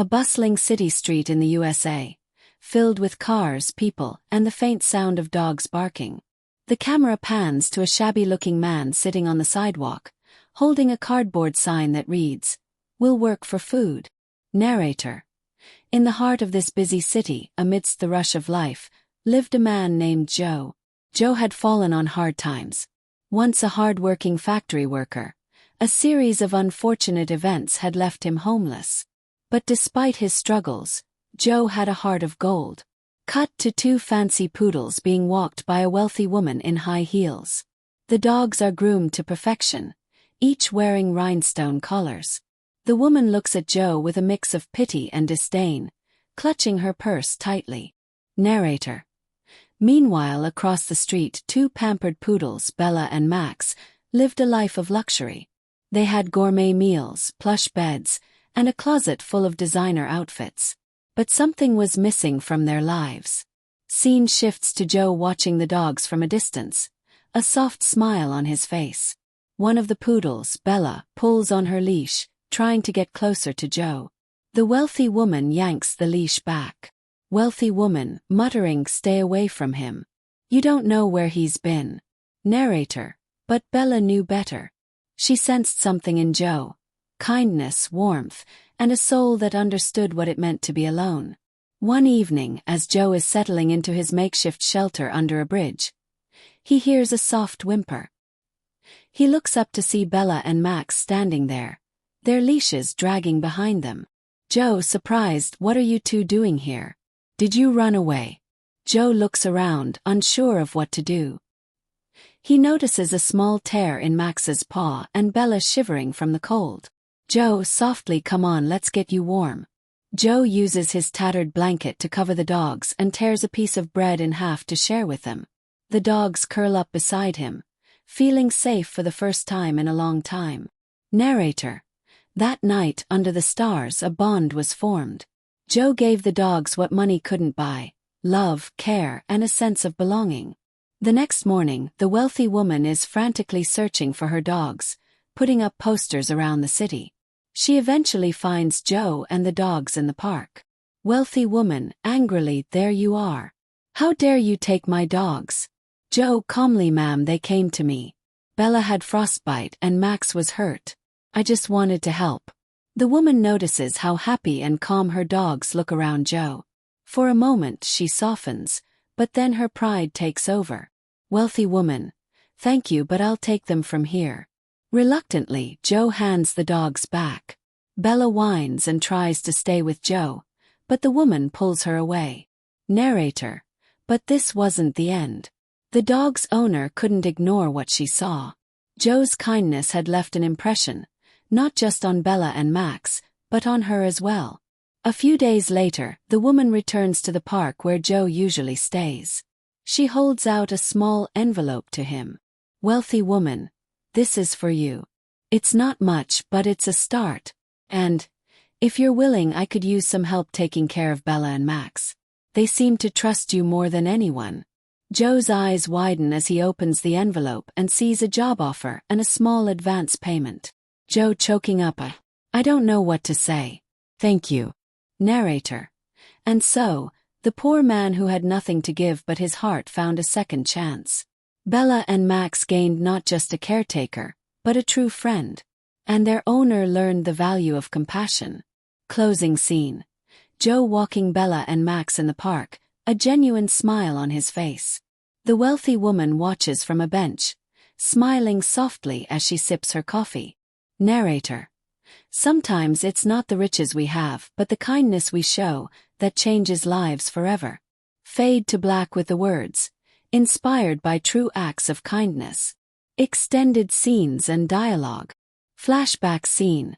A bustling city street in the USA, filled with cars, people, and the faint sound of dogs barking. The camera pans to a shabby-looking man sitting on the sidewalk, holding a cardboard sign that reads, "We'll work for food." Narrator. In the heart of this busy city, amidst the rush of life, lived a man named Joe. Joe had fallen on hard times. Once a hard-working factory worker, a series of unfortunate events had left him homeless. But despite his struggles, Joe had a heart of gold. Cut to two fancy poodles being walked by a wealthy woman in high heels. The dogs are groomed to perfection, each wearing rhinestone collars. The woman looks at Joe with a mix of pity and disdain, clutching her purse tightly. Narrator. Meanwhile, across the street, two pampered poodles, Bella and Max, lived a life of luxury. They had gourmet meals, plush beds, and a closet full of designer outfits. But something was missing from their lives. Scene shifts to Joe watching the dogs from a distance, a soft smile on his face. One of the poodles, Bella, pulls on her leash, trying to get closer to Joe. The wealthy woman yanks the leash back. Wealthy woman, muttering, "Stay away from him. You don't know where he's been." Narrator. But Bella knew better. She sensed something in Joe. Kindness, warmth, and a soul that understood what it meant to be alone. One evening, as Joe is settling into his makeshift shelter under a bridge, he hears a soft whimper. He looks up to see Bella and Max standing there, their leashes dragging behind them. Joe, surprised, "What are you two doing here? Did you run away?" Joe looks around, unsure of what to do. He notices a small tear in Max's paw and Bella shivering from the cold. "Joe, softly, come on, let's get you warm." Joe uses his tattered blanket to cover the dogs and tears a piece of bread in half to share with them. The dogs curl up beside him, feeling safe for the first time in a long time. Narrator. That night, under the stars, a bond was formed. Joe gave the dogs what money couldn't buy: love, care, and a sense of belonging. The next morning, the wealthy woman is frantically searching for her dogs, putting up posters around the city. She eventually finds Joe and the dogs in the park. Wealthy woman, angrily, "There you are. How dare you take my dogs?" Joe, calmly, "Ma'am, they came to me. Bella had frostbite and Max was hurt. I just wanted to help." The woman notices how happy and calm her dogs look around Joe. For a moment she softens, but then her pride takes over. Wealthy woman, "Thank you, but I'll take them from here." Reluctantly, Joe hands the dogs back. Bella whines and tries to stay with Joe, but the woman pulls her away. Narrator. But this wasn't the end. The dog's owner couldn't ignore what she saw. Joe's kindness had left an impression, not just on Bella and Max, but on her as well. A few days later, the woman returns to the park where Joe usually stays. She holds out a small envelope to him. "Wealthy woman, this is for you. It's not much, but it's a start. And, if you're willing, I could use some help taking care of Bella and Max. They seem to trust you more than anyone." Joe's eyes widen as he opens the envelope and sees a job offer and a small advance payment. Joe, choking up, "I don't know what to say. Thank you." Narrator. And so, the poor man who had nothing to give but his heart found a second chance. Bella and Max gained not just a caretaker, but a true friend. And their owner learned the value of compassion. Closing scene. Joe walking Bella and Max in the park, a genuine smile on his face. The wealthy woman watches from a bench, smiling softly as she sips her coffee. Narrator. Sometimes it's not the riches we have, but the kindness we show, that changes lives forever. Fade to black with the words, "Inspired by true acts of kindness." Extended scenes and dialogue. Flashback scene.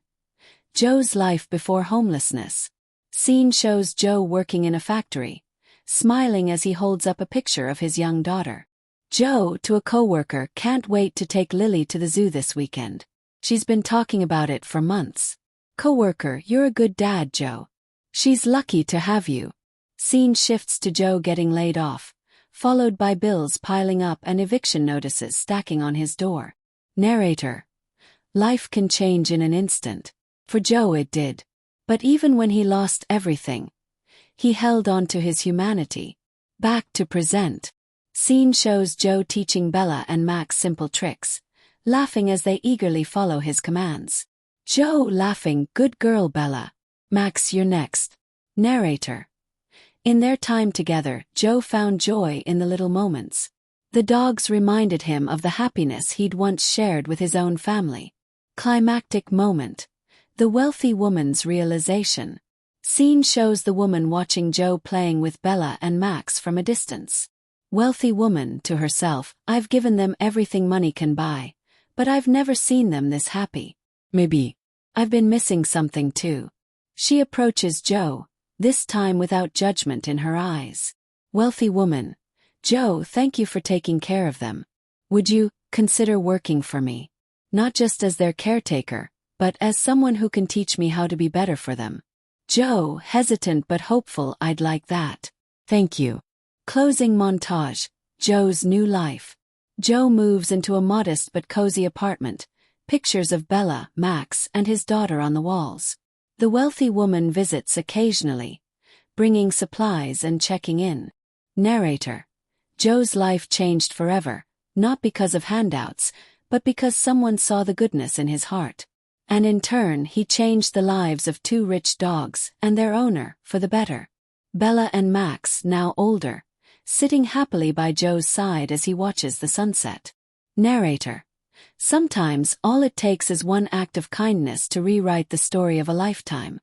Joe's life before homelessness. Scene shows Joe working in a factory, smiling as he holds up a picture of his young daughter. Joe, to a coworker, "Can't wait to take Lily to the zoo this weekend. She's been talking about it for months." Coworker, "You're a good dad, Joe. She's lucky to have you." Scene shifts to Joe getting laid off, followed by bills piling up and eviction notices stacking on his door. Narrator. Life can change in an instant. For Joe it did. But even when he lost everything, he held on to his humanity. Back to present. Scene shows Joe teaching Bella and Max simple tricks, laughing as they eagerly follow his commands. Joe laughing, "Good girl, Bella. Max, you're next." Narrator. In their time together, Joe found joy in the little moments. The dogs reminded him of the happiness he'd once shared with his own family. Climactic moment. The wealthy woman's realization. Scene shows the woman watching Joe playing with Bella and Max from a distance. Wealthy woman to herself, "I've given them everything money can buy, but I've never seen them this happy. Maybe I've been missing something too." She approaches Joe, this time without judgment in her eyes. Wealthy woman. "Joe, thank you for taking care of them. Would you consider working for me? Not just as their caretaker, but as someone who can teach me how to be better for them." Joe, hesitant but hopeful, "I'd like that. Thank you." Closing montage. Joe's new life. Joe moves into a modest but cozy apartment, pictures of Bella, Max, and his daughter on the walls. The wealthy woman visits occasionally, bringing supplies and checking in. Narrator. Joe's life changed forever, not because of handouts, but because someone saw the goodness in his heart. And in turn, he changed the lives of two rich dogs and their owner for the better. Bella and Max, now older, sitting happily by Joe's side as he watches the sunset. Narrator. Sometimes all it takes is one act of kindness to rewrite the story of a lifetime.